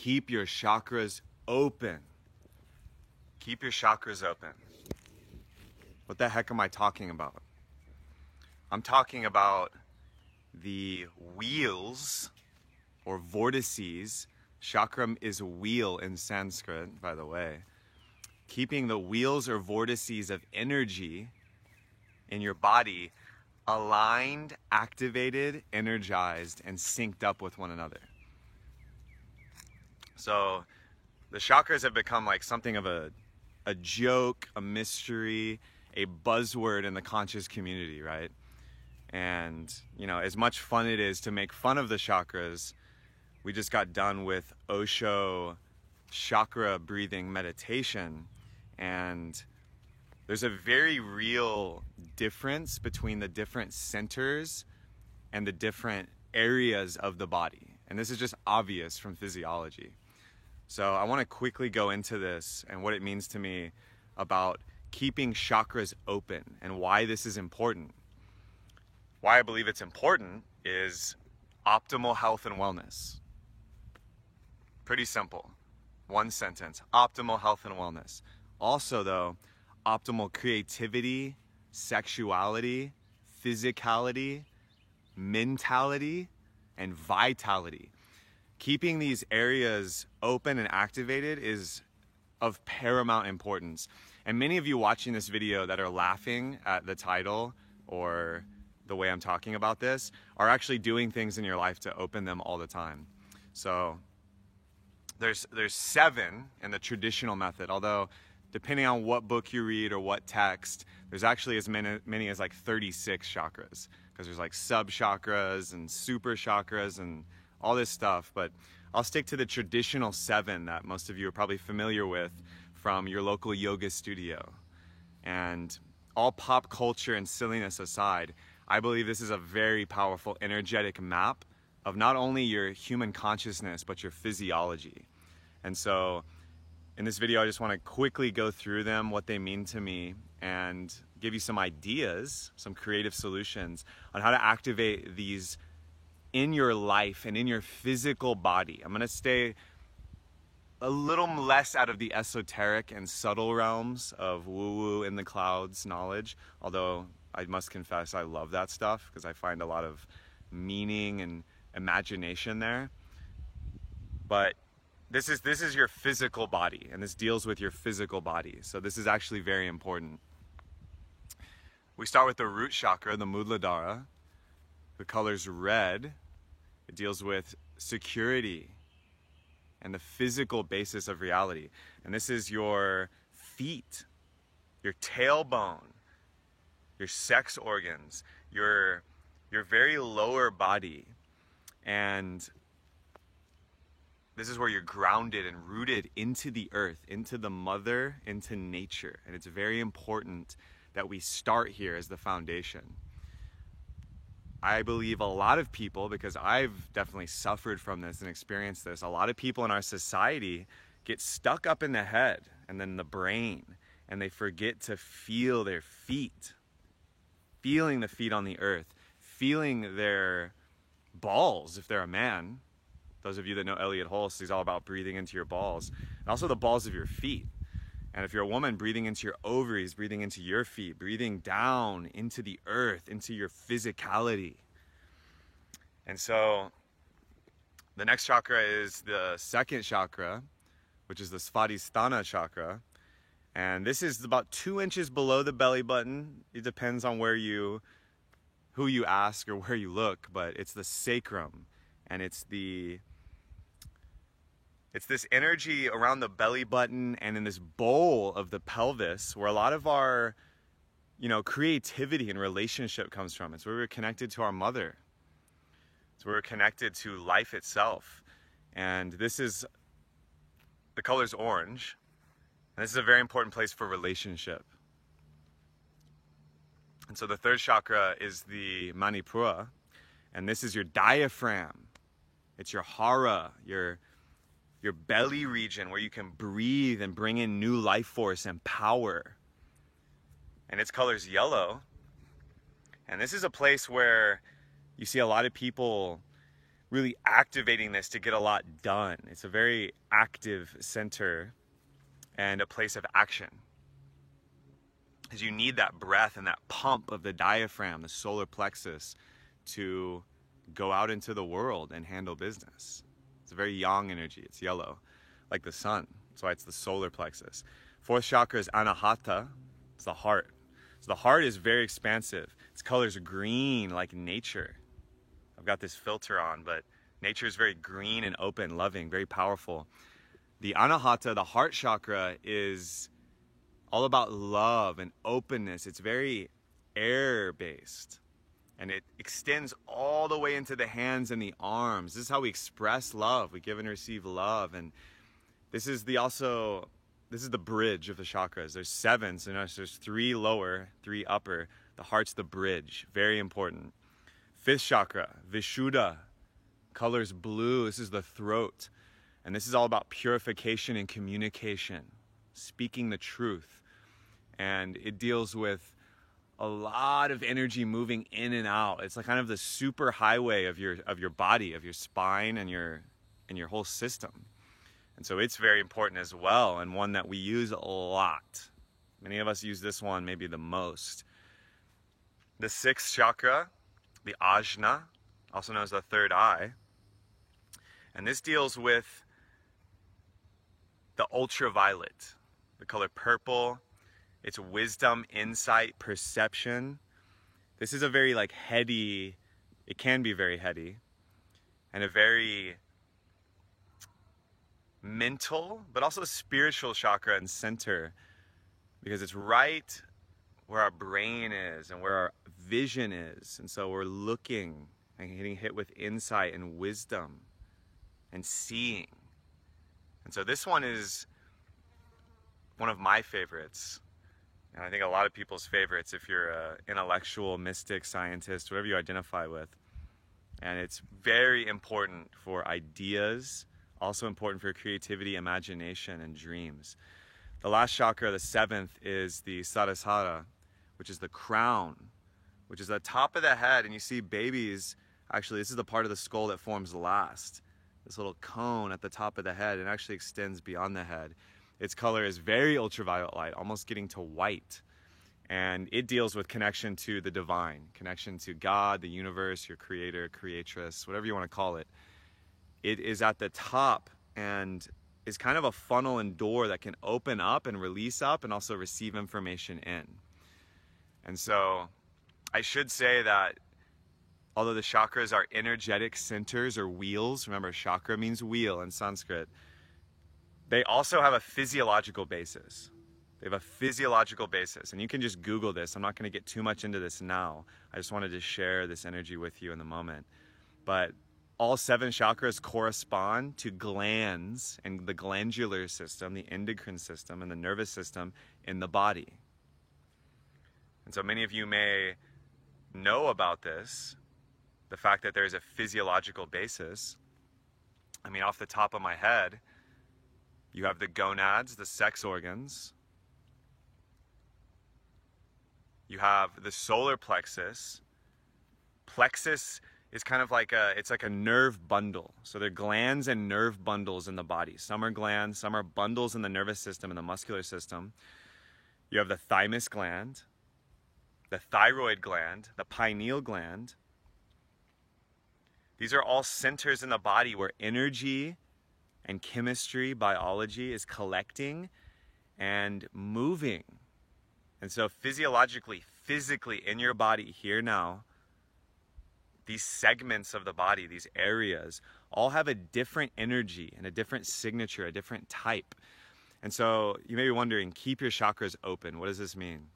keep your chakras open. Keep your chakras open. What the heck am I talking about? I'm talking about the wheels or vortices. Chakram is wheel in Sanskrit, by the way. Keeping the wheels or vortices of energy in your body aligned, activated, energized, and synced up with one another. So the chakras have become like something of a joke, a mystery, a buzzword in the conscious community, right? And, you know, as much fun it is to make fun of the chakras, we just got done with Osho chakra breathing meditation, and there's a very real difference between the different centers and the different areas of the body. And this is just obvious from physiology. So I want to quickly go into this and what it means to me about keeping chakras open and why this is important. Why I believe it's important is optimal health and wellness. Pretty simple. One sentence. Optimal health and wellness. Also though, optimal creativity, sexuality, physicality, mentality, and vitality. Keeping these areas open and activated is of paramount importance. And many of you watching this video that are laughing at the title or the way I'm talking about this are actually doing things in your life to open them all the time. So there's 7 in the traditional method, although depending on what book you read or what text, there's actually as many as like 36 chakras, because there's like sub chakras and super chakras and all this stuff. But I'll stick to the traditional 7 that most of you are probably familiar with from your local yoga studio. And all pop culture and silliness aside, I believe this is a very powerful energetic map of not only your human consciousness, but your physiology. And so in this video, I just want to quickly go through them, what they mean to me, and give you some ideas, some creative solutions on how to activate these in your life and in your physical body. I'm going to stay a little less out of the esoteric and subtle realms of woo-woo in the clouds knowledge, although I must confess I love that stuff because I find a lot of meaning and imagination there. But this is your physical body, and this deals with your physical body. So this is actually very important. We start with the root chakra, the Muladhara. The color's red. It deals with security and the physical basis of reality. And this is your feet, your tailbone, your sex organs, your very lower body. And this is where you're grounded and rooted into the earth, into the mother, into nature. And it's very important that we start here as the foundation. I believe a lot of people, because I've definitely suffered from this and experienced this, a lot of people in our society get stuck up in the head and then the brain, and they forget to feel their feet, feeling the feet on the earth, feeling their balls if they're a man. Those of you that know Elliot Hulse, he's all about breathing into your balls, and also the balls of your feet. And if you're a woman, breathing into your ovaries, breathing into your feet, breathing down into the earth, into your physicality. And so the next chakra is the second chakra, which is the Svadhisthana chakra. And this is about 2 inches below the belly button. It depends on who you ask or where you look, but it's the sacrum. And it's this energy around the belly button and in this bowl of the pelvis where a lot of our, creativity and relationship comes from. It's where we're connected to our mother. It's where we're connected to life itself. And the color's orange. And this is a very important place for relationship. And so the third chakra is the Manipura. And this is your diaphragm. It's your hara, your belly region where you can breathe and bring in new life force and power. And its color's yellow. And this is a place where you see a lot of people really activating this to get a lot done. It's a very active center and a place of action. Because you need that breath and that pump of the diaphragm, the solar plexus, to go out into the world and handle business. It's a very yang energy. It's yellow, like the sun. That's why it's the solar plexus. Fourth chakra is Anahata. It's the heart. So the heart is very expansive. Its color is green, like nature. I've got this filter on, but nature is very green and open, loving, very powerful. The Anahata, the heart chakra, is all about love and openness. It's very air-based. And it extends all the way into the hands and the arms. This is how we express love. We give and receive love. And this is the bridge of the chakras. There's 7, so there's 3 lower, 3 upper. The heart's the bridge, very important. 5th chakra, Vishuddha, color's blue. This is the throat. And this is all about purification and communication, speaking the truth. And it deals with a lot of energy moving in and out. It's like kind of the super highway of your body, of your spine and your whole system. And so it's very important as well, and one that we use a lot. Many of us use this one maybe the most. The 6th chakra, the Ajna, also known as the third eye. And this deals with the ultraviolet, the color purple. It's wisdom, insight, perception. This is a very heady, it can be very heady, and a very mental, but also spiritual chakra and center, because it's right where our brain is and where our vision is. And so we're looking and getting hit with insight and wisdom and seeing. And so this one is one of my favorites. And I think a lot of people's favorites if you're an intellectual, mystic, scientist, whatever you identify with. And it's very important for ideas, also important for creativity, imagination, and dreams. The last chakra, the 7th, is the Sahasrara, which is the crown, which is the top of the head. And you see babies, actually, this is the part of the skull that forms last. This little cone at the top of the head, and actually extends beyond the head. Its color is very ultraviolet light, almost getting to white. And it deals with connection to the divine, connection to God, the universe, your creator, creatress, whatever you want to call it. It is at the top and is kind of a funnel and door that can open up and release up and also receive information in. And so I should say that although the chakras are energetic centers or wheels, remember chakra means wheel in Sanskrit, they also have a physiological basis. They have a physiological basis. And you can just Google this. I'm not going to get too much into this now. I just wanted to share this energy with you in the moment. But all 7 chakras correspond to glands and the glandular system, the endocrine system, and the nervous system in the body. And so many of you may know about this, the fact that there's a physiological basis. I mean, off the top of my head, you have the gonads, the sex organs. You have the solar plexus. Plexus is kind of it's like a nerve bundle. So there are glands and nerve bundles in the body. Some are glands, some are bundles in the nervous system and the muscular system. You have the thymus gland, the thyroid gland, the pineal gland. These are all centers in the body where energy and chemistry, biology is collecting and moving. And so physiologically, physically in your body here now, these segments of the body, these areas, all have a different energy and a different signature, a different type. And so you may be wondering, keep your chakras open. What does this mean?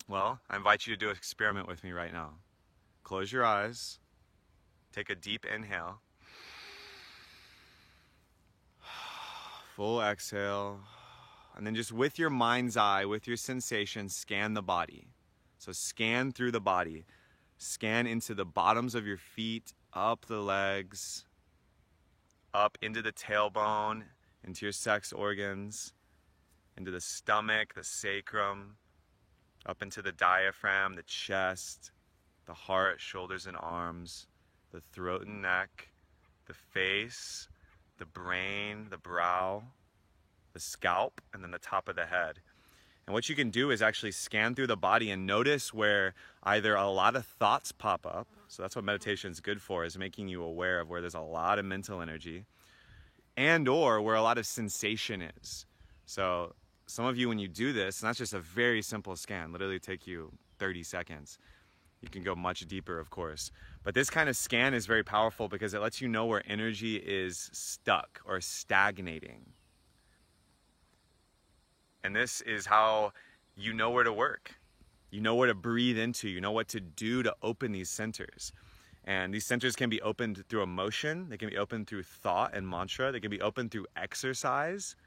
Well, I invite you to do an experiment with me right now. Close your eyes. Take a deep inhale. Full exhale. And then just with your mind's eye, with your sensation, scan the body. So scan through the body. Scan into the bottoms of your feet, up the legs, up into the tailbone, into your sex organs, into the stomach, the sacrum, up into the diaphragm, the chest, the heart, shoulders and arms, the throat and neck, the face, the brain, the brow, the scalp, and then the top of the head. And what you can do is actually scan through the body and notice where either a lot of thoughts pop up. So that's what meditation is good for, is making you aware of where there's a lot of mental energy, and or where a lot of sensation is. So some of you, when you do this, and that's just a very simple scan, literally take you 30 seconds. You can go much deeper, of course. But this kind of scan is very powerful because it lets you know where energy is stuck or stagnating. And this is how you know where to work. You know where to breathe into. You know what to do to open these centers. And these centers can be opened through emotion. They can be opened through thought and mantra. They can be opened through exercise.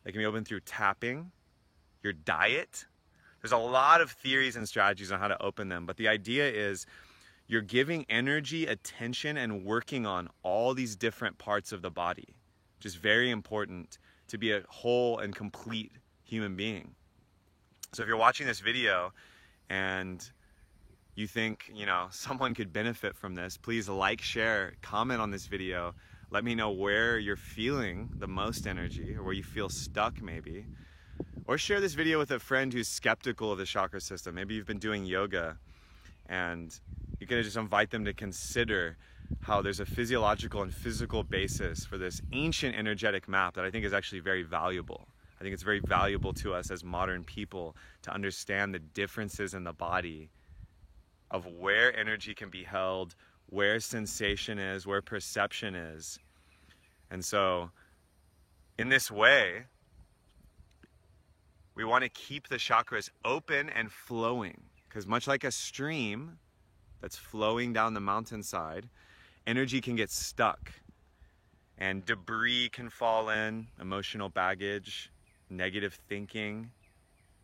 They can be opened through tapping, your diet. There's a lot of theories and strategies on how to open them. But the idea is you're giving energy, attention, and working on all these different parts of the body, which is very important to be a whole and complete human being. So if you're watching this video and you think, someone could benefit from this, please like, share, comment on this video. Let me know where you're feeling the most energy or where you feel stuck maybe. Or share this video with a friend who's skeptical of the chakra system. Maybe you've been doing yoga and you can just invite them to consider how there's a physiological and physical basis for this ancient energetic map that I think is actually very valuable. I think it's very valuable to us as modern people to understand the differences in the body of where energy can be held, where sensation is, where perception is. And so, in this way, we want to keep the chakras open and flowing, because much like a stream that's flowing down the mountainside, energy can get stuck and debris can fall in, emotional baggage, negative thinking,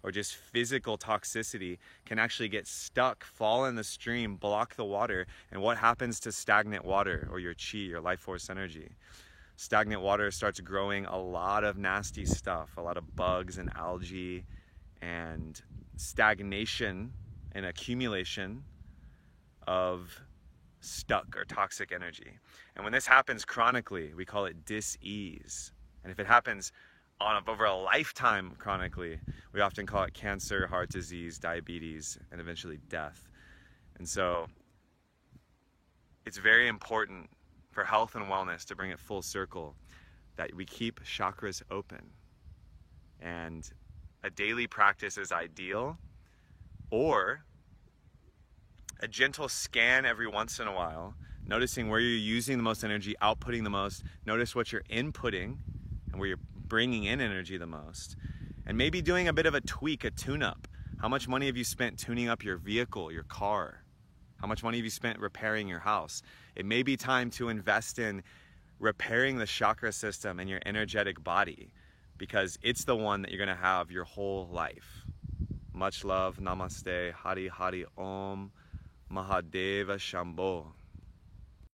or just physical toxicity can actually get stuck, fall in the stream, block the water. And what happens to stagnant water, or your chi, your life force energy? Stagnant water starts growing a lot of nasty stuff, a lot of bugs and algae, and stagnation and accumulation of stuck or toxic energy. And when this happens chronically, we call it dis-ease. And if it happens over a lifetime chronically, we often call it cancer, heart disease, diabetes, and eventually death. And so it's very important for health and wellness, to bring it full circle, that we keep chakras open. And a daily practice is ideal, or a gentle scan every once in a while, noticing where you're using the most energy, outputting the most. Notice what you're inputting and where you're bringing in energy the most. And maybe doing a bit of a tweak, a tune-up. How much money have you spent tuning up your vehicle, your car? How much money have you spent repairing your house? It may be time to invest in repairing the chakra system and your energetic body, because it's the one that you're going to have your whole life. Much love. Namaste. Hari Hari Om. Mahadeva Shambho.